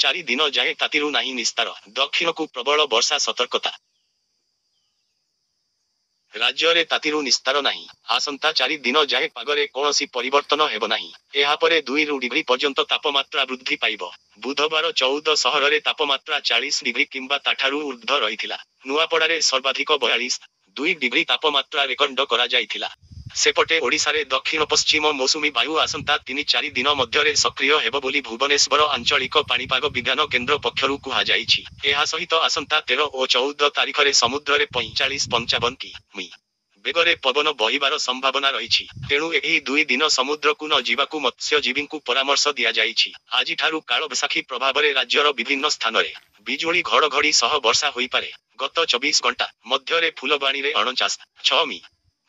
4 ଦିନ ଯାଏ ତାତିରୁ ନାହିଁ ନିସ୍ତାର। ଦକ୍ଷିଣକୁ ପ୍ରବଳ ବର୍ଷା ସତର୍କତା। ରାଜ୍ୟରେ ତାତିରୁ ନିସ୍ତାର ନାହିଁ। ଆସନ୍ତା 4 ଦିନ ଯାଏ ପାଗରେ କୌଣସି ପରିବର୍ତ୍ତନ ହେବ ନାହିଁ। ଏହାପରେ 2ରୁ ଡିଗ୍ରୀ ପର୍ଯ୍ୟନ୍ତ ତାପମାତ୍ରା ବୃଦ୍ଧି ପାଇବ। ବୁଧବାର 14 ସହରରେ ତାପମାତ୍ରା 40 ଡିଗ୍ରୀ କିମ୍ବା ତାଠାରୁ ଊର୍ଦ୍ଧ୍ୱ ରହିଥିଲା। ନୂଆପଡ଼ାରେ ସର୍ବାଧିକ 42.2 ଡିଗ୍ରୀ ତାପମାତ୍ରା ରେକର୍ଡ କରାଯାଇଥିଲା। ସେପଟେ ଓଡ଼ିଶାରେ ଦକ୍ଷିଣ ପଶ୍ଚିମ ମୌସୁମୀ ବାୟୁ ଆସନ୍ତା 3-4 ଦିନ ମଧ୍ୟରେ ସକ୍ରିୟ ହେବ ବୋଲି ଭୁବନେଶ୍ୱର ଆଞ୍ଚଳିକ ପାଣିପାଗ ବିଜ୍ଞାନ କେନ୍ଦ୍ର ପକ୍ଷରୁ କୁହାଯାଇଛି। ଏହା ସହିତ ଆସନ୍ତା 13 ଓ 14 ତାରିଖରେ ସମୁଦ୍ରରେ 45-55 କି.ମି. ବେଗରେ ପବନ ବହିବାର ସମ୍ଭାବନା ରହିଛି। ତେଣୁ ଏହି 2 ଦିନ ସମୁଦ୍ରକୁ ନ ଯିବାକୁ ମତ୍ସ୍ୟଜୀବୀଙ୍କୁ ପରାମର୍ଶ ଦିଆଯାଇଛି। ଆଜିଠାରୁ କାଳବୈଶାଖୀ ପ୍ରଭାବରେ ରାଜ୍ୟର ବିଭିନ୍ନ ସ୍ଥାନରେ ବିଜୁଳି ଘଡ଼ଘଡ଼ି ସହ ବର୍ଷା ହୋଇପାରେ। ଗତ 24 ଘଣ୍ଟା ମଧ୍ୟରେ ଫୁଲବାଣୀରେ 49.6 ମି.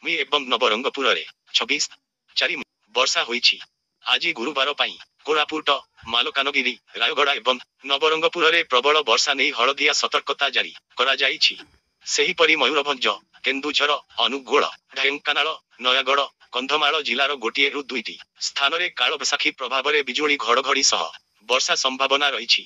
ଏବଂ ନବରଙ୍ଗପୁରରେ 26.4 ମି. ବର୍ଷା ହୋଇଛି। ଆଜି ଗୁରୁବାର ପାଇଁ କୋରାପୁଟ, ମାଲକାନଗିରି, ରାୟଗଡ଼ା ଏବଂ ନବରଙ୍ଗପୁରରେ ପ୍ରବଳ ବର୍ଷା ନେଇ ହଳଦିଆ ସତର୍କତା ଜାରି କରାଯାଇଛି। ସେହିପରି ମୟୂରଭଞ୍ଜ, କେନ୍ଦୁଝର, ଅନୁଗୁଳ, ଢେଙ୍କାନାଳ, ନୟାଗଡ଼, କନ୍ଧମାଳ ଜିଲ୍ଲାର 1ରୁ 2ଟି ସ୍ଥାନରେ କାଳବୈଶାଖୀ ପ୍ରଭାବରେ ବିଜୁଳି ଘଡ଼ଘଡ଼ି ସହ ବର୍ଷା ସମ୍ଭାବନା ରହିଛି।